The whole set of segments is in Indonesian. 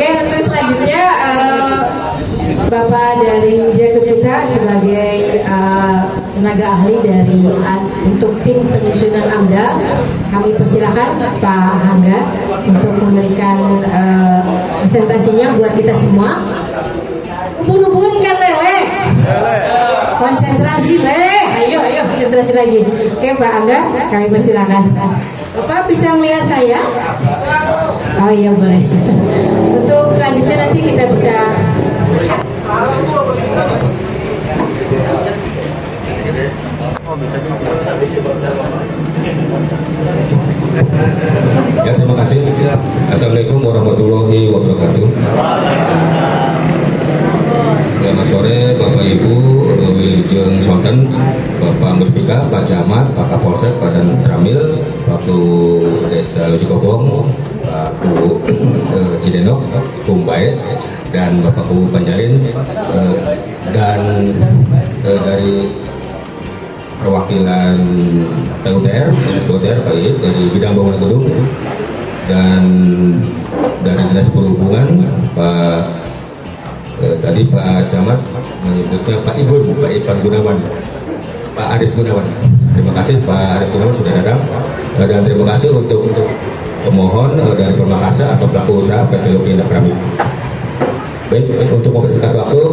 Oke, untuk selanjutnya Bapak dari Widya Keputra sebagai tenaga ahli dari untuk tim penyusunan AMDAL, kami persilakan Pak Hangga untuk memberikan presentasinya buat kita semua. Ubun-ubun ikan lele, konsentrasi ayo konsentrasi lagi. Oke Pak Hangga, kami persilakan. Bapak bisa melihat saya? Oh iya boleh. Untuk selanjutnya nanti kita bisa. Ya, terima kasih. Assalamualaikum warahmatullahi wabarakatuh. Selamat sore Bapak Ibu Wilujeng Sonten, Bapak Muspika, Pak Camat, Pak Kapolsek, Pak Dan Tramil, Pak Desa Lujukobong, Pak Cidenok, Kumbai, dan Bapak Ku Panjalin, dan dari perwakilan PUTR, PUTR, Pak Iib, dari bidang bangunan gedung, dan dari Dinas Perhubungan, Pak tadi Pak Camat menyebutnya Pak Ipan Gunawan, Pak Arif Gunawan. Terima kasih Pak Arif Gunawan sudah datang, dan terima kasih untuk pemohon dari Permakasa atau pelaku usaha PT Luki Indah Keramik. Baik, untuk mempersingkat waktu,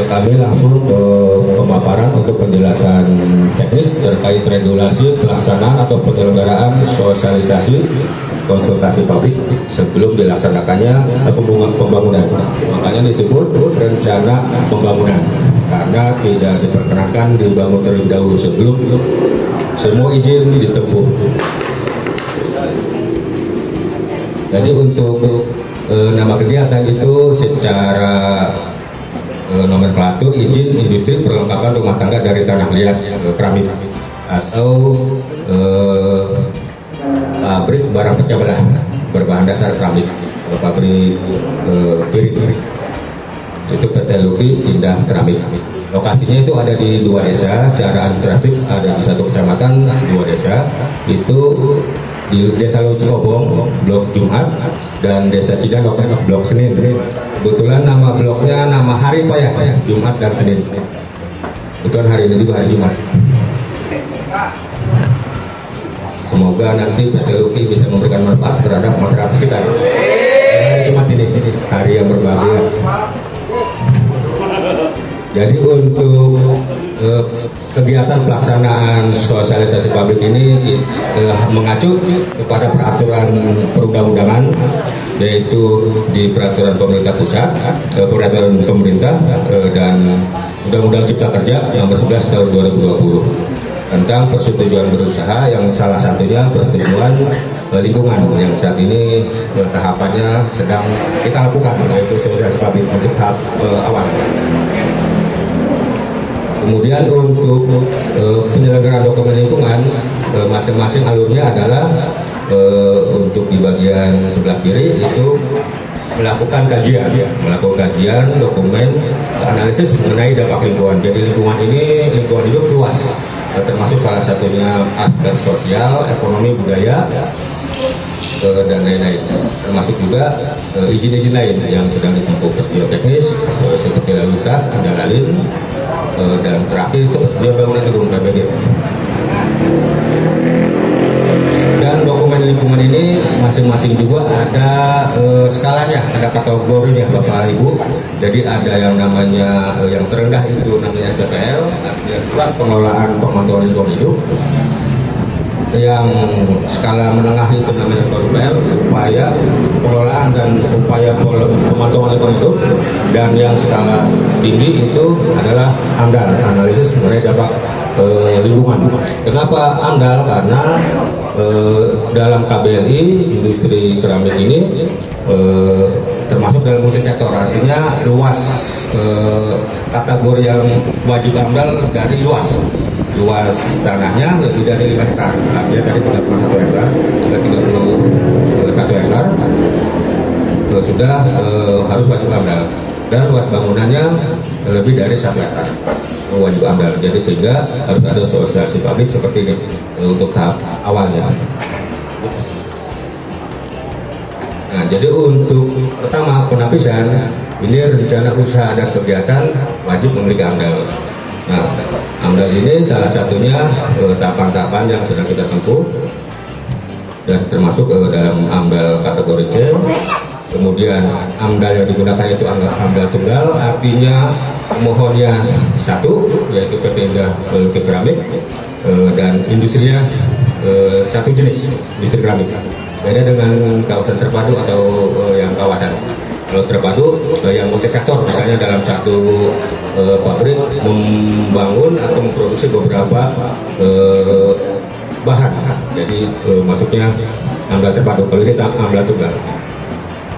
kami langsung ke pemaparan untuk penjelasan teknis terkait regulasi pelaksanaan atau penyelenggaraan sosialisasi konsultasi publik sebelum dilaksanakannya pembangunan. Makanya disebut rencana pembangunan, karena tidak diperkenankan dibangun terlebih dahulu sebelum semua izin ditempuh. Jadi untuk nama kegiatan itu secara nomenklatur izin industri perlengkapan rumah tangga dari tanah liat keramik atau pabrik barang pecah belah berbahan dasar keramik, pabrik piring. Itu PT Luki Indah Keramik. Lokasinya itu ada di 2 desa, secara administratif ada di 1 kecamatan, 2 desa. Itu di Desa Lujukobong, Blok Jumat, dan Desa Cidanok, Blok Senin. Kebetulan nama bloknya nama hari Pak ya, Jumat dan Senin. Kebetulan hari ini juga hari Jumat. Semoga nanti PT Luki bisa memberikan manfaat terhadap masyarakat sekitar. Jumat ini hari yang berbahagia. Jadi untuk kegiatan pelaksanaan sosialisasi publik ini mengacu kepada peraturan perundang-undangan, yaitu di peraturan pemerintah pusat, peraturan pemerintah, dan Undang-Undang Cipta Kerja yang ber-11 tahun 2020 tentang persetujuan berusaha, yang salah satunya persetujuan lingkungan yang saat ini tahapannya sedang kita lakukan, yaitu sosialisasi publik untuk tahap awal. Kemudian untuk penyelenggaraan dokumen lingkungan, masing-masing alurnya adalah untuk di bagian sebelah kiri itu melakukan kajian dokumen analisis mengenai dampak lingkungan. Jadi lingkungan hidup luas, termasuk salah satunya aspek sosial, ekonomi, budaya, dan lain-lain. Termasuk juga izin-izin lain yang sedang ditempuh, persetujuan teknis seperti lalu lintas, andalin, dan terakhir itu persetujuan bangunan gedung PBG. Dan dokumen lingkungan ini masing-masing juga ada skalanya, ada kategorinya Bapak Ibu. Jadi ada yang namanya yang terendah itu namanya SPPL, surat pengelolaan pemantauan lingkungan hidup. Yang skala menengah itu namanya PUPL, upaya pengelolaan dan upaya pemantauan lingkungan hidup. Dan yang skala tinggi itu adalah AMDAL, analisis mengenai dampak lingkungan. Kenapa AMDAL? Karena dalam KBLI industri keramik ini termasuk dalam multisektor, artinya luas, kategori yang wajib AMDAL dari luas tanahnya lebih dari 5 hektar, artinya dari 31 hektar ke 31 hektar sudah harus wajib AMDAL, dan luas bangunannya lebih dari 1 hektar wajib AMDAL. Jadi sehingga harus ada sosialisasi publik seperti ini untuk tahap awalnya. Nah, jadi untuk pertama penapisan ini rencana usaha dan kegiatan wajib memiliki AMDAL. Nah, AMDAL ini salah satunya tahapan-tahapan yang sedang kita tempuh dan termasuk dalam AMDAL kategori C. Kemudian AMDAL yang digunakan itu AMDAL tunggal, artinya pemohonnya satu, yaitu PT Indah Lukis Keramik, dan industrinya satu jenis, industri keramik. Beda dengan kawasan terpadu atau yang kawasan. Kalau terpadu yang multisektor, misalnya dalam satu pabrik membangun atau memproduksi beberapa bahan. Jadi masuknya AMDAL terpadu. Kalau ini AMDAL tunggal.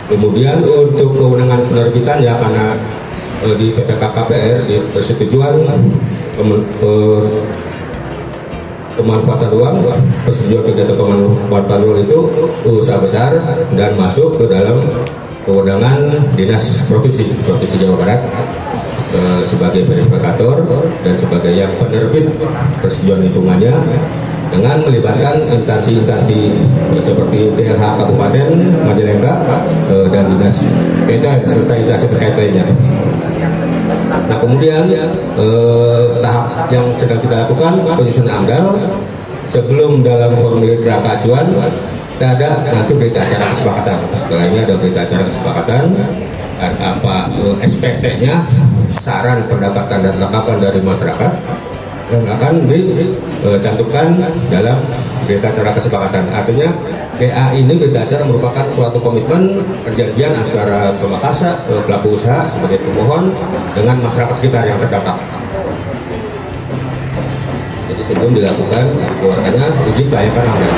Kemudian untuk kewenangan penerbitan ya, karena di PPK KPR di persetujuan pemanfaatan uang, persetujuan kegiatan pemanfaatan uang itu usaha besar dan masuk ke dalam kewenangan dinas provinsi Jawa Barat sebagai verifikator dan sebagai yang penerbit persetujuan hitungannya, dengan melibatkan instansi-instansi seperti DLH Kabupaten Majalengka dan dinas serta instansi terkait lainnya. Nah, kemudian tahap yang sedang kita lakukan penyusunan AMDAL. Sebelum dalam formulir draft acuan kita ada nanti berita acara kesepakatan. Setelah ini ada berita acara kesepakatan, apa SPT-nya, saran, pendapatan dan tanggapan dari masyarakat yang akan dicantumkan dalam berita acara kesepakatan. Artinya BA ini berita acara merupakan suatu komitmen perjanjian antara pemakarsa, pelaku usaha sebagai pemohon dengan masyarakat sekitar yang terdampak. Jadi sebelum dilakukan keluarkannya uji kelayakan AMDAL.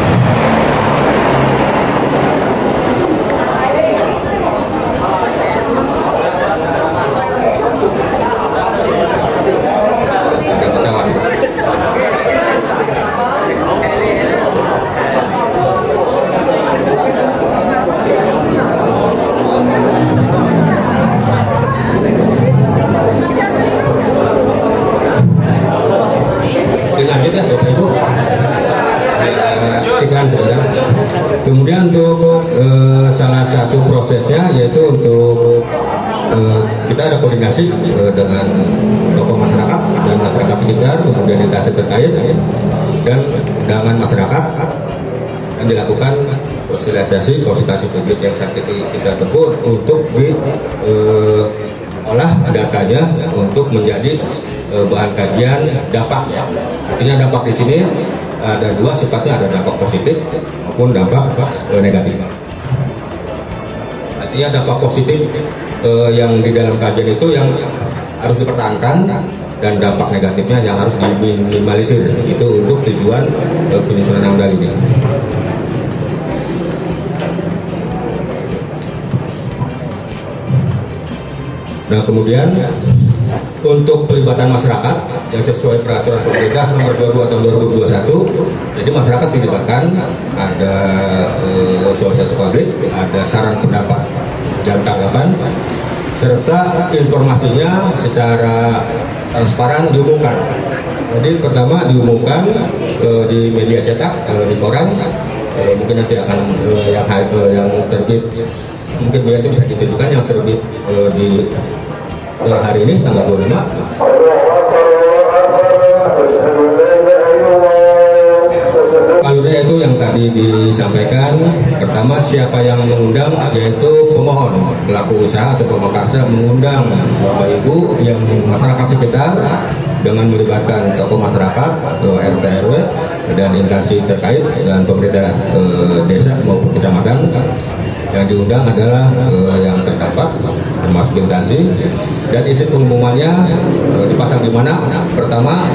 Kemudian untuk salah satu prosesnya yaitu untuk kita ada koordinasi dengan tokoh masyarakat dan masyarakat sekitar, kemudian instansi terkait dan dengan masyarakat, dan dilakukan sosialisasi publik yang saat ini kita tempuh untuk diolah datanya untuk menjadi bahan kajian dampak. Artinya dampak di sini ada dua sifatnya, ada dampak positif maupun dampak negatif. Artinya dampak positif yang di dalam kajian itu yang harus dipertahankan, dan dampak negatifnya yang harus diminimalisir. Itu untuk tujuan penyusunan AMDAL ini. Nah, kemudian untuk pelibatan masyarakat yang sesuai peraturan pemerintah nomor 22 tahun 2021, jadi masyarakat dilibatkan, ada sosialisasi publik, ada saran pendapat dan tanggapan, serta informasinya secara transparan diumumkan. Jadi pertama diumumkan di media cetak, di koran, mungkin nanti akan yang terbit, mungkin itu bisa ditunjukkan yang terbit di hari ini tanggal 25. Alurnya itu yang tadi disampaikan. Pertama, siapa yang mengundang, yaitu pemohon, pelaku usaha atau pemakarsa mengundang Bapak Ibu yang masyarakat sekitar dengan melibatkan tokoh masyarakat, RT RW dan instansi terkait dan pemerintah desa maupun kecamatan. Yang diundang adalah yang terdampak, termasuk instansi, dan isi pengumumannya dipasang di mana? Pertama,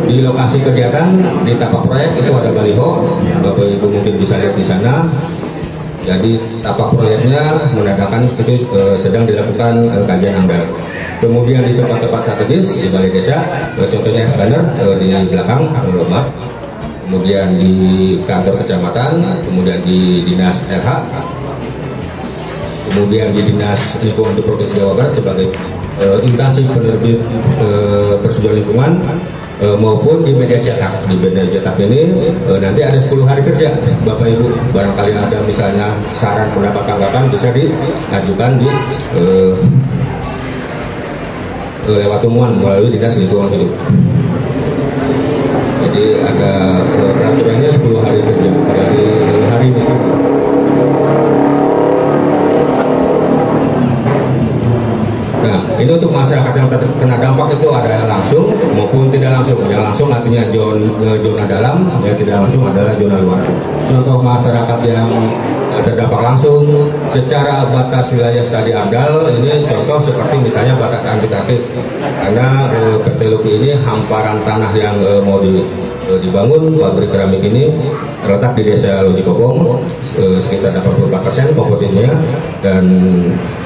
di lokasi kegiatan di tapak proyek itu ada baliho, Bapak Ibu mungkin bisa lihat di sana. Jadi tapak proyeknya menandakan itu sedang dilakukan kajian AMDAL. Kemudian di tempat-tempat strategis di balai desa, contohnya expander di belakang rumah, kemudian di kantor kecamatan, kemudian di dinas LH, kemudian di dinas lingkungan untuk provinsi Jawa Barat sebagai instansi penerbit persetujuan lingkungan, maupun di media cetak. Di media cetak ini nanti ada 10 hari kerja Bapak Ibu, barangkali ada misalnya saran pendapat tanggapan bisa diajukan di lewat temuan melalui Dinas Lingkungan Hidup. Jadi ada peraturannya 10 hari kerja dari hari ini. Nah, ini untuk masyarakat yang terkena dampak itu ada yang langsung maupun tidak langsung. Yang langsung artinya zona dalam, yang tidak langsung adalah zona luar. Contoh masyarakat yang terdampak langsung secara batas wilayah Stadi Amdal ini contoh seperti misalnya batas administratif, karena PT Luki ini hamparan tanah yang mau dibangun pabrik keramik ini terletak di Desa Loji Kobong, sekitar 84% komposisinya dan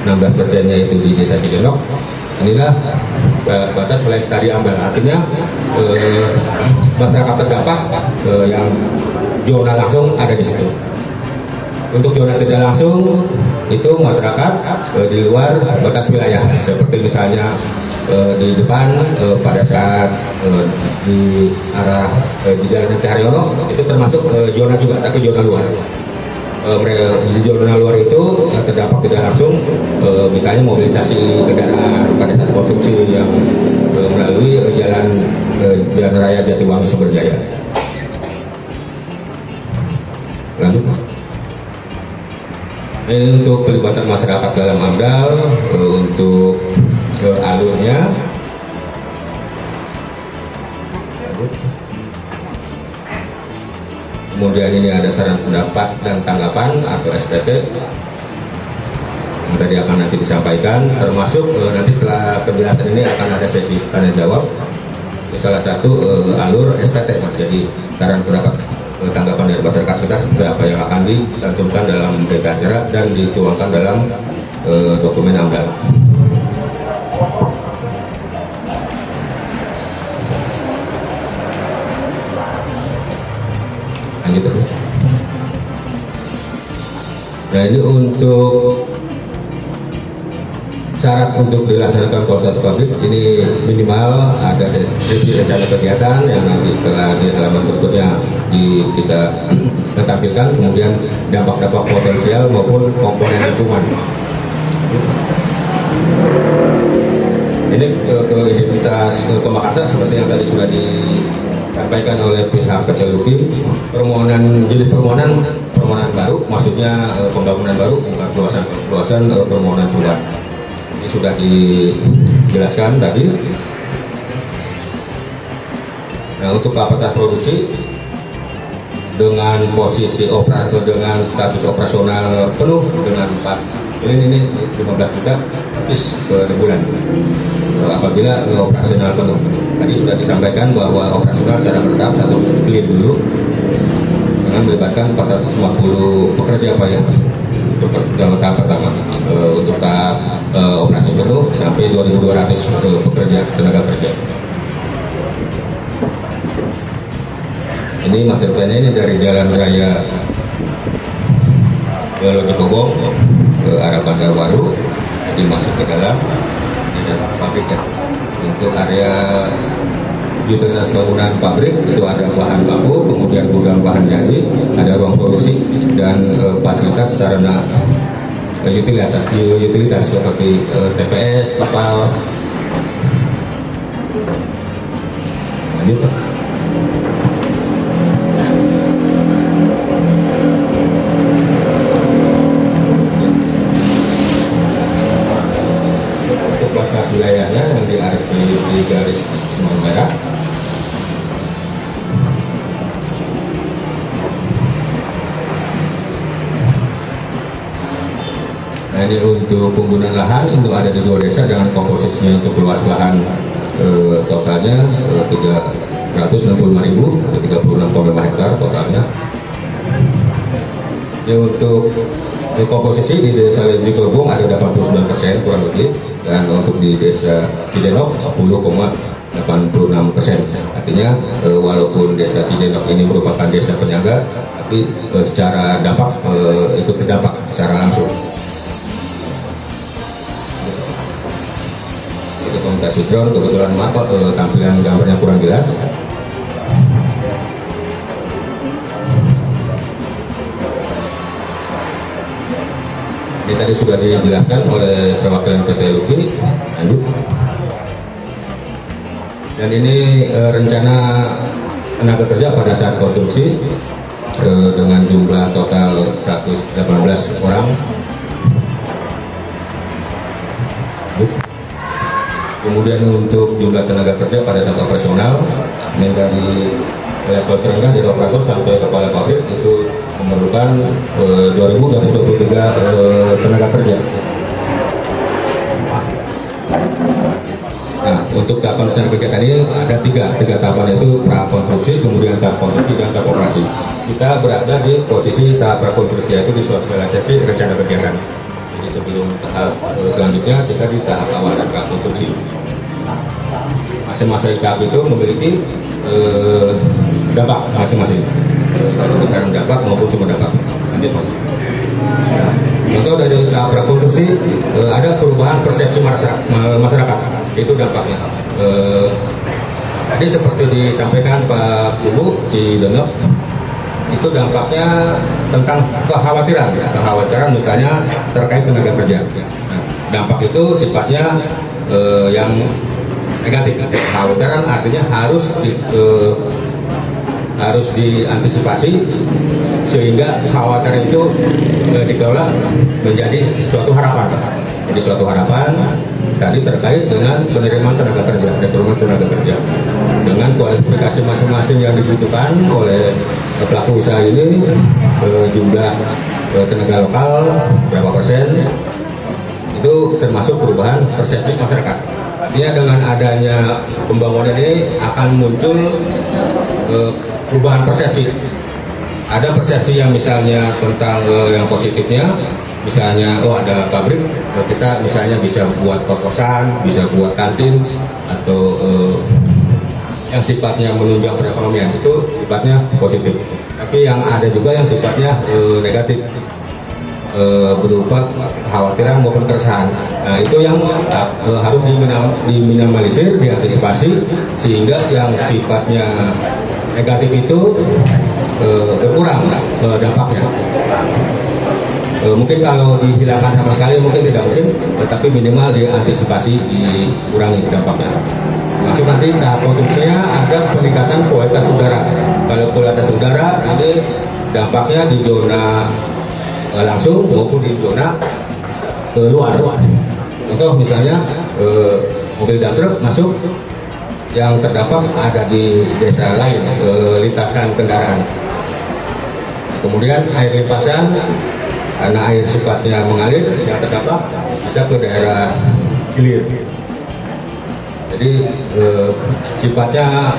16%-nya itu di Desa Cidenok. Inilah batas wilayah Stadi Amdal, artinya masyarakat terdampak yang zona langsung ada di situ. Untuk zona tidak langsung itu masyarakat di luar batas wilayah, seperti misalnya di depan pada saat di arah di Jalan Mt. Haryono itu termasuk zona juga, tapi zona luar. Di zona luar itu terdampak tidak langsung, misalnya mobilisasi kendaraan pada saat konstruksi yang melalui Jalan Raya Jatiwangi Sumberjaya. Lanjut. Ini untuk pelibatan masyarakat dalam AMDAL, untuk alurnya. Kemudian ini ada saran pendapat dan tanggapan atau SPT yang tadi akan nanti disampaikan, termasuk nanti setelah penjelasan ini akan ada sesi tanya jawab. Salah satu alur SPT, jadi saran pendapat tanggapan dari masyarakat sekitar seperti apa yang akan dicantumkan dalam berita acara dan dituangkan dalam dokumen AMDAL. Lanjut terus. Nah, ini untuk syarat untuk dilaksanakan konsultasi publik ini minimal ada deskripsi rencana kegiatan yang nanti setelah di halaman berikutnya kita tampilkan, kemudian dampak-dampak potensial maupun komponen lingkungan. Ini ke identitas ke Makassar seperti yang tadi sudah disampaikan oleh pihak PT Luki, jenis permohonan baru, maksudnya pembangunan baru, bukan perluasan permohonan perubahan. Ini sudah dijelaskan tadi. Nah, untuk kapasitas produksi dengan posisi operator dengan status operasional penuh dengan 4 ini 15 juta habis per bulan apabila operasional penuh. Tadi sudah disampaikan bahwa operasional secara bertahap satu clear dulu dengan melibatkan 450 pekerja Pak ya untuk tahap pertama. Untuk tahap operasi penuh sampai 2.200 pekerja, tenaga kerja. Ini master plan-nya ini dari Jalan Raya ke Loji Kobong ke arah Bandar Waru, jadi masuk ke dalam pabrik ya. Untuk area utilitas bangunan pabrik itu ada bahan baku, kemudian gudang bahan jadi, ada ruang produksi dan fasilitas sarana utilitas seperti TPS, kapal. Lanjut Pak. Untuk batas wilayahnya yang di garis merah. Nah, ini untuk penggunaan lahan itu ada di 2 desa dengan komposisinya untuk luas lahan totalnya 365.000 atau 36,5 hektar totalnya. Ini untuk komposisi di Desa Loji Kobong ada 89% kurang lebih, dan untuk di Desa Cidenok 10,86%. Artinya walaupun Desa Cidenok ini merupakan desa penyangga, tapi secara dampak ikut terdampak secara langsung. komunikasi drone. Kebetulan maaf tampilan gambarnya kurang jelas. Ini tadi sudah dijelaskan oleh perwakilan PT LUPI. Lanjut. Dan ini rencana tenaga kerja pada saat konstruksi dengan jumlah total 118 orang. Kemudian untuk jumlah tenaga kerja pada saat operasional, ini dari level terendah dari operator sampai kepala pabrik itu memerlukan 2.223 tenaga kerja. Nah, untuk tahapan tenaga kerja tadi ada tiga tahapan, yaitu prakonstruksi, kemudian tahap konstruksi, dan tahap operasi. Kita berada di posisi tahap prakonstruksi, yaitu di sosialisasi rencana kegiatan. Jadi sebelum tahap selanjutnya kita di tahap awal prakonstruksi. Masing-masing tahap itu memiliki dampak masing-masing, besaran dampak maupun sumber dampak. Lanjut Mas. Contoh dari tahap prakonstruksi ada perubahan persepsi masyarakat, itu dampaknya. Tadi seperti disampaikan Pak Ibu Cidenok, itu dampaknya tentang kekhawatiran misalnya terkait tenaga kerja. Nah, dampak itu sifatnya yang negatif. Kekhawatiran artinya harus diantisipasi sehingga kekhawatiran itu dikelola menjadi suatu harapan. Jadi suatu harapan tadi terkait dengan penerimaan tenaga kerja, rekrutmen tenaga kerja dengan kualifikasi masing-masing yang dibutuhkan oleh pelaku usaha ini, jumlah tenaga lokal berapa persen, itu termasuk perubahan persepsi masyarakat. Artinya dengan adanya pembangunan ini akan muncul perubahan persepsi. Ada persepsi yang misalnya tentang yang positifnya, misalnya ada pabrik, kita misalnya bisa buat kos-kosan, bisa buat kantin, atau yang sifatnya menunjang perekonomian, itu sifatnya positif. Tapi yang ada juga yang sifatnya negatif, berupa kekhawatiran maupun keresahan. Nah, itu yang harus diminimalisir, diantisipasi, sehingga yang sifatnya negatif itu berkurang dampaknya. Mungkin kalau dihilangkan sama sekali mungkin tidak mungkin, tetapi minimal diantisipasi, dikurangi dampaknya. Masuk nanti tahap konstruksinya ada peningkatan kualitas udara. Kalau kualitas udara ini dampaknya di zona langsung maupun di zona luar. Contoh misalnya mobil dump truck masuk yang terdampak ada di desa lain, lintasan kendaraan. Kemudian air limpasan, karena air sifatnya mengalir, yang terdampak bisa ke daerah hilir. Jadi sifatnya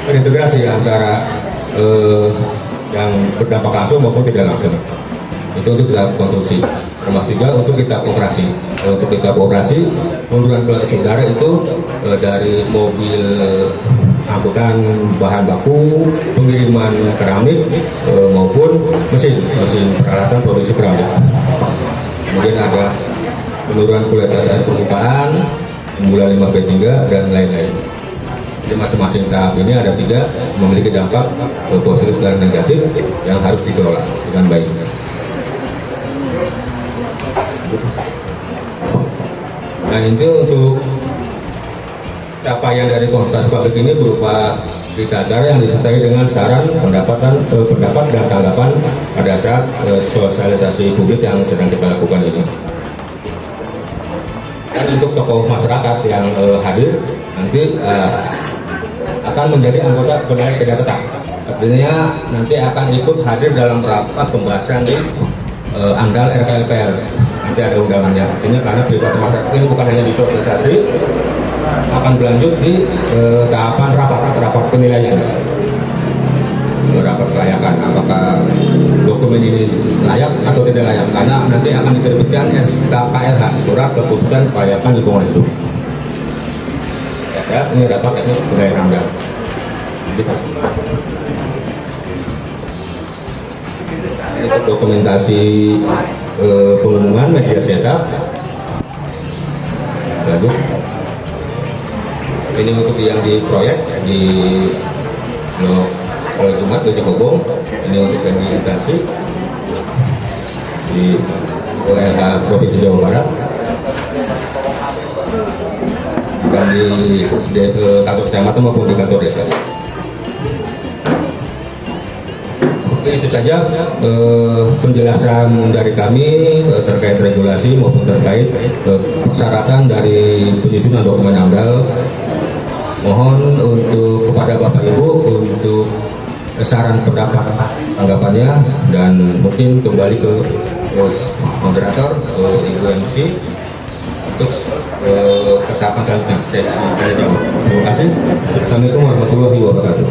terintegrasi antara yang berdampak langsung maupun tidak langsung. Itu untuk kita konstruksi, termasuk juga untuk kita operasi. Untuk kita operasi, munduran kualitas udara itu dari mobil angkutan bahan baku, pengiriman keramik, maupun mesin peralatan produksi keramik. Kemudian ada penurunan kualitas air permukaan, mulai 5P3 dan lain-lain. Jadi masing-masing tahap ini ada 3 memiliki dampak positif dan negatif yang harus dikelola dengan baik. Nah, itu untuk capaian dari konsultasi publik ini berupa berita acara yang disertai dengan saran, pendapat dan tanggapan pada saat sosialisasi publik yang sedang kita lakukan ini. Dan untuk tokoh masyarakat yang hadir nanti akan menjadi anggota penilai kerja tetap. Artinya nanti akan ikut hadir dalam rapat pembahasan di AMDAL RKLPR. Nanti ada undangannya. Artinya karena pribadi masyarakat ini bukan hanya disosialisasi, akan berlanjut di tahapan rapat penilaian, rapat kelayakan, apakah dokumen ini layak atau tidak layak, karena nanti akan diterbitkan SKKLH, surat keputusan kelayakan lingkungan hidup. Ya, ini rapat ini penilaian AMDAL. Untuk dokumentasi pengumuman media cetak. Lanjut. Ini untuk yang di proyek di Jumat di Cibogong. Ini untuk yang di instansi di WLH Provinsi Jawa Barat dan di kantor kecamatan maupun di kantor desa. Oke, itu saja penjelasan dari kami terkait regulasi maupun terkait persyaratan dari penyusunan dokumen AMDAL. Mohon untuk kepada Bapak Ibu untuk saran pendapat tanggapannya, dan mungkin kembali ke moderator Ibu MC untuk tahapan selanjutnya sesi tanya jawab. Terima kasih. Assalamualaikum warahmatullahi wabarakatuh.